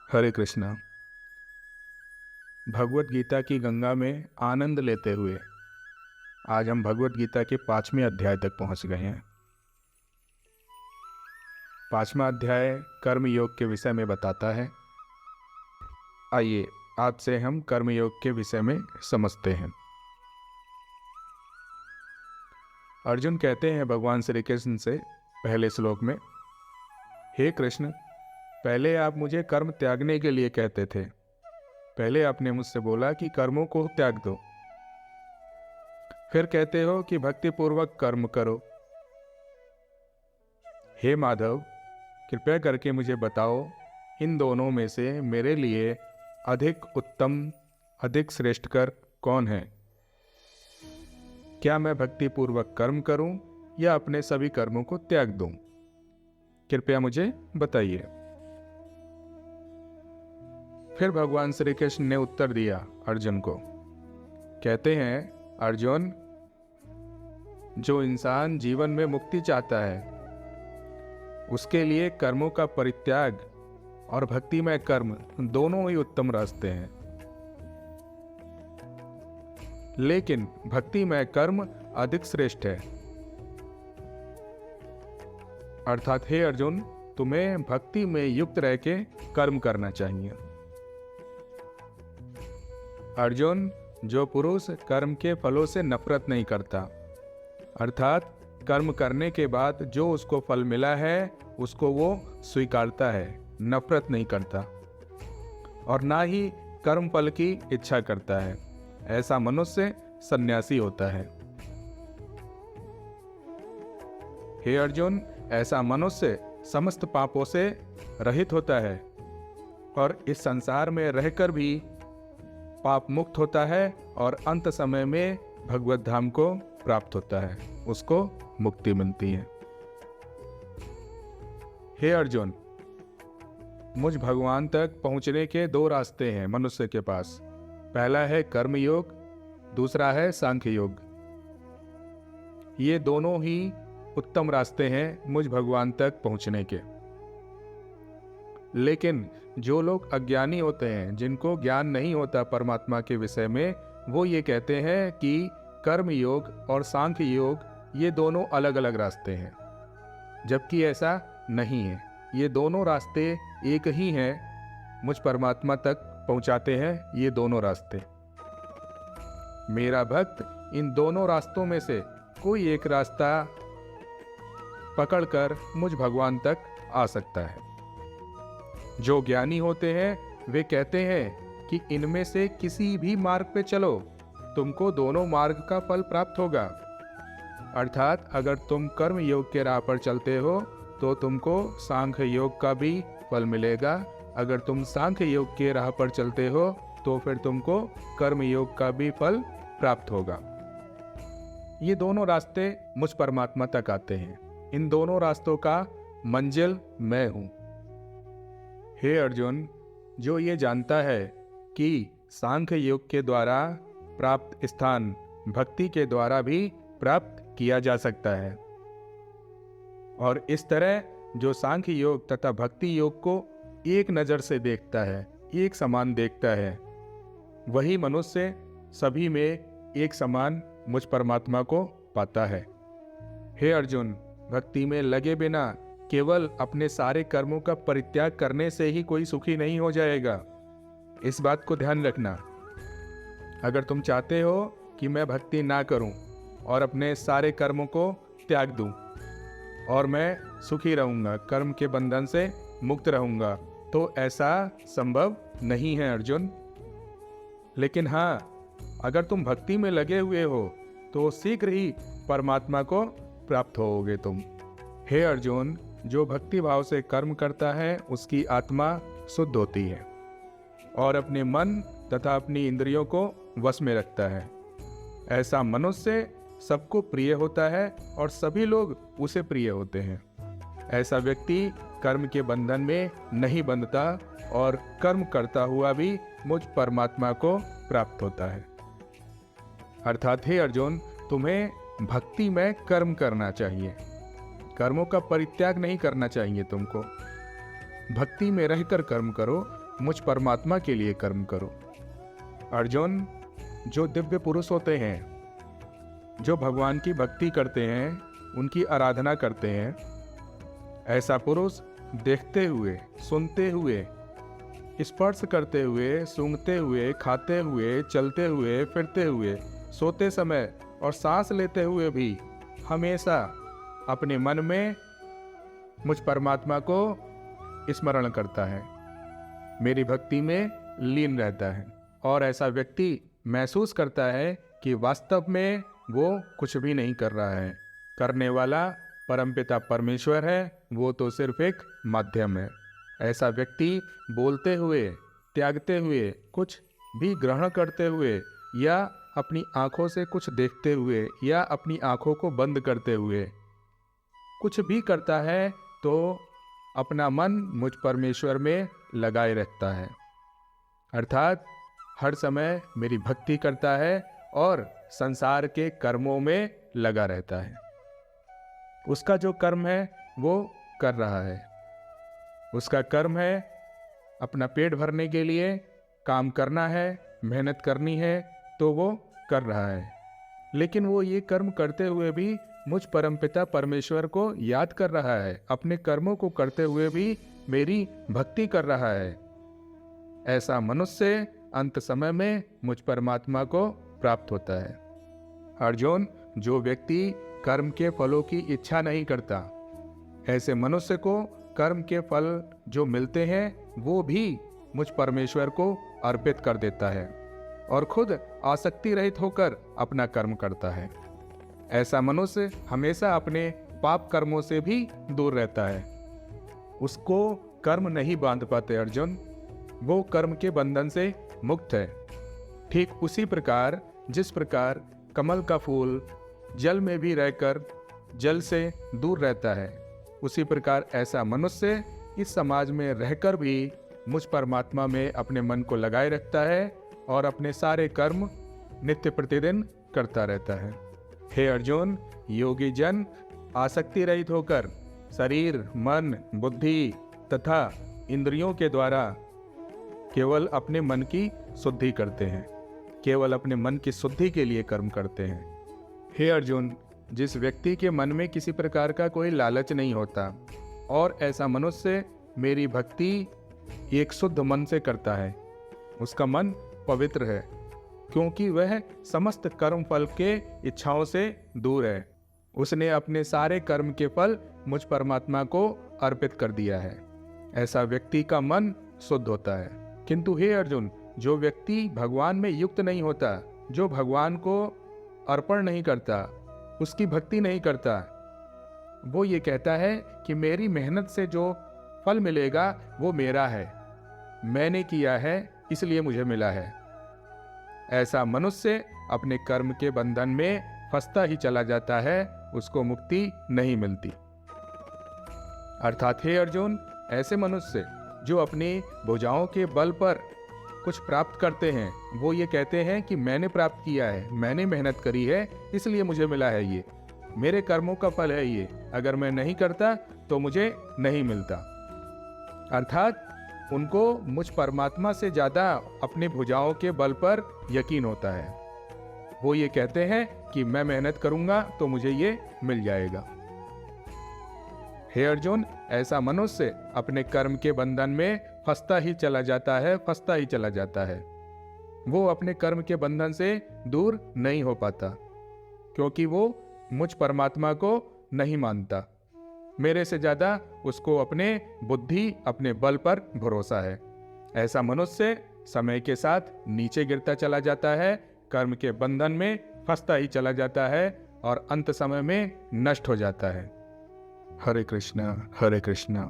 हरे कृष्णा। भगवत गीता की गंगा में आनंद लेते हुए आज हम भगवत गीता के 5वें अध्याय तक पहुंच गए हैं। 5वां अध्याय कर्म योग के विषय में बताता है। आइए आज से हम कर्म योग के विषय में समझते हैं। अर्जुन कहते हैं भगवान श्री कृष्ण से पहले श्लोक में, हे कृष्ण, पहले आप मुझे कर्म त्यागने के लिए कहते थे। पहले आपने मुझसे बोला कि कर्मों को त्याग दो, फिर कहते हो कि भक्ति पूर्वक कर्म करो। हे माधव, कृपया करके मुझे बताओ, इन दोनों में से मेरे लिए अधिक उत्तम, अधिक श्रेष्ठकर कौन है? क्या मैं भक्ति पूर्वक कर्म करूं या अपने सभी कर्मों को त्याग दूं? कृपया मुझे बताइए। फिर भगवान श्री कृष्ण ने उत्तर दिया अर्जुन को। कहते हैं, अर्जुन, जो इंसान जीवन में मुक्ति चाहता है उसके लिए कर्मों का परित्याग और भक्तिमय कर्म दोनों ही उत्तम रास्ते हैं। लेकिन भक्तिमय कर्म अधिक श्रेष्ठ है। अर्थात हे अर्जुन, तुम्हें भक्ति में युक्त रह के कर्म करना चाहिए। अर्जुन, जो पुरुष कर्म के फलों से नफरत नहीं करता, अर्थात कर्म करने के बाद जो उसको फल मिला है उसको वो स्वीकारता है, नफरत नहीं करता, और ना ही कर्म फल की इच्छा करता है, ऐसा मनुष्य सन्यासी होता है। हे अर्जुन, ऐसा मनुष्य समस्त पापों से रहित होता है और इस संसार में रहकर भी पाप मुक्त होता है और अंत समय में भगवत धाम को प्राप्त होता है, उसको मुक्ति मिलती है। हे अर्जुन, मुझ भगवान तक पहुंचने के दो रास्ते हैं मनुष्य के पास। पहला है कर्म योग, दूसरा है सांख्य योग। ये दोनों ही उत्तम रास्ते हैं मुझ भगवान तक पहुंचने के। लेकिन जो लोग अज्ञानी होते हैं, जिनको ज्ञान नहीं होता परमात्मा के विषय में, वो ये कहते हैं कि कर्म योग और सांख्य योग ये दोनों अलग अलग रास्ते हैं, जबकि ऐसा नहीं है। ये दोनों रास्ते एक ही हैं, मुझ परमात्मा तक पहुंचाते हैं ये दोनों रास्ते। मेरा भक्त इन दोनों रास्तों में से कोई एक रास्ता पकड़कर मुझ भगवान तक आ सकता है। जो ज्ञानी होते हैं वे कहते हैं कि इनमें से किसी भी मार्ग पे चलो, तुमको दोनों मार्ग का फल प्राप्त होगा। अर्थात अगर तुम कर्म योग के राह पर चलते हो तो तुमको सांख्य योग का भी फल मिलेगा। अगर तुम सांख्य योग के राह पर चलते हो तो फिर तुमको कर्म योग का भी फल प्राप्त होगा। ये दोनों रास्ते मुझ परमात्मा तक आते हैं। इन दोनों रास्तों का मंजिल मैं हूं। हे अर्जुन, जो ये जानता है कि सांख्य योग के द्वारा प्राप्त स्थान भक्ति के द्वारा भी प्राप्त किया जा सकता है, और इस तरह जो सांख्य योग तथा भक्ति योग को एक नज़र से देखता है, एक समान देखता है, वही मनुष्य सभी में एक समान मुझ परमात्मा को पाता है। हे अर्जुन, भक्ति में लगे बिना केवल अपने सारे कर्मों का परित्याग करने से ही कोई सुखी नहीं हो जाएगा। इस बात को ध्यान रखना। अगर तुम चाहते हो कि मैं भक्ति ना करूं और अपने सारे कर्मों को त्याग दूं और मैं सुखी रहूंगा, कर्म के बंधन से मुक्त रहूंगा, तो ऐसा संभव नहीं है अर्जुन। लेकिन हाँ, अगर तुम भक्ति में लगे हुए हो तो शीघ्र ही परमात्मा को प्राप्त होगे तुम। हे अर्जुन, जो भक्ति भाव से कर्म करता है उसकी आत्मा शुद्ध होती है और अपने मन तथा अपनी इंद्रियों को वश में रखता है। ऐसा मनुष्य सबको प्रिय होता है और सभी लोग उसे प्रिय होते हैं। ऐसा व्यक्ति कर्म के बंधन में नहीं बंधता और कर्म करता हुआ भी मुझ परमात्मा को प्राप्त होता है। अर्थात हे अर्जुन, तुम्हें भक्ति में कर्म करना चाहिए, कर्मों का परित्याग नहीं करना चाहिए तुमको। भक्ति में रहकर कर्म करो, मुझ परमात्मा के लिए कर्म करो। अर्जुन, जो दिव्य पुरुष होते हैं, जो भगवान की भक्ति करते हैं, उनकी आराधना करते हैं, ऐसा पुरुष देखते हुए, सुनते हुए, स्पर्श करते हुए, सूंघते हुए, खाते हुए, चलते हुए, फिरते हुए, सोते समय और सांस लेते हुए भी हमेशा अपने मन में मुझ परमात्मा को स्मरण करता है, मेरी भक्ति में लीन रहता है। और ऐसा व्यक्ति महसूस करता है कि वास्तव में वो कुछ भी नहीं कर रहा है, करने वाला परमपिता परमेश्वर है, वो तो सिर्फ एक माध्यम है। ऐसा व्यक्ति बोलते हुए, त्यागते हुए, कुछ भी ग्रहण करते हुए, या अपनी आँखों से कुछ देखते हुए, या अपनी आँखों को बंद करते हुए कुछ भी करता है तो अपना मन मुझ परमेश्वर में लगाए रखता है, अर्थात हर समय मेरी भक्ति करता है और संसार के कर्मों में लगा रहता है। उसका जो कर्म है वो कर रहा है, उसका कर्म है अपना पेट भरने के लिए काम करना है, मेहनत करनी है, तो वो कर रहा है। लेकिन वो ये कर्म करते हुए भी मुझ परमपिता परमेश्वर को याद कर रहा है, अपने कर्मों को करते हुए भी मेरी भक्ति कर रहा है। ऐसा मनुष्य अंत समय में मुझ परमात्मा को प्राप्त होता है। अर्जुन, जो व्यक्ति कर्म के फलों की इच्छा नहीं करता, ऐसे मनुष्य को कर्म के फल जो मिलते हैं वो भी मुझ परमेश्वर को अर्पित कर देता है और खुद आसक्ति रहित होकर अपना कर्म करता है। ऐसा मनुष्य हमेशा अपने पाप कर्मों से भी दूर रहता है, उसको कर्म नहीं बांध पाते अर्जुन, वो कर्म के बंधन से मुक्त है। ठीक उसी प्रकार जिस प्रकार कमल का फूल जल में भी रहकर जल से दूर रहता है, उसी प्रकार ऐसा मनुष्य इस समाज में रहकर भी मुझ परमात्मा में अपने मन को लगाए रखता है और अपने सारे कर्म नित्य प्रतिदिन करता रहता है। हे अर्जुन, योगी जन आसक्ति रहित होकर शरीर, मन, बुद्धि तथा इंद्रियों के द्वारा केवल अपने मन की शुद्धि करते हैं, केवल अपने मन की शुद्धि के लिए कर्म करते हैं। हे अर्जुन, जिस व्यक्ति के मन में किसी प्रकार का कोई लालच नहीं होता और ऐसा मनुष्य मेरी भक्ति एक शुद्ध मन से करता है, उसका मन पवित्र है, क्योंकि वह समस्त कर्म फल के इच्छाओं से दूर है। उसने अपने सारे कर्म के फल मुझ परमात्मा को अर्पित कर दिया है। ऐसा व्यक्ति का मन शुद्ध होता है। किंतु हे अर्जुन, जो व्यक्ति भगवान में युक्त नहीं होता, जो भगवान को अर्पण नहीं करता, उसकी भक्ति नहीं करता, वो ये कहता है कि मेरी मेहनत से जो फल मिलेगा वो मेरा है, मैंने किया है इसलिए मुझे मिला है। ऐसा मनुष्य अपने कर्म के बंधन में फंसता ही चला जाता है, उसको मुक्ति नहीं मिलती। अर्थात हे अर्जुन, ऐसे मनुष्य जो अपनी भुजाओं के बल पर कुछ प्राप्त करते हैं, वो ये कहते हैं कि मैंने प्राप्त किया है, मैंने मेहनत करी है, इसलिए मुझे मिला है, ये मेरे कर्मों का फल है, ये अगर मैं नहीं करता तो मुझे नहीं मिलता। अर्थात उनको मुझ परमात्मा से ज़्यादा अपनी भुजाओं के बल पर यकीन होता है। वो ये कहते हैं कि मैं मेहनत करूंगा तो मुझे ये मिल जाएगा। हे अर्जुन, ऐसा मनुष्य अपने कर्म के बंधन में फंसता ही चला जाता है, फंसता ही चला जाता है। वो अपने कर्म के बंधन से दूर नहीं हो पाता, क्योंकि वो मुझ परमात्मा को नहीं मानता। मेरे से ज़्यादा उसको अपने बुद्धि, अपने बल पर भरोसा है। ऐसा मनुष्य समय के साथ नीचे गिरता चला जाता है, कर्म के बंधन में फंसता ही चला जाता है और अंत समय में नष्ट हो जाता है। हरे कृष्णा हरे कृष्णा।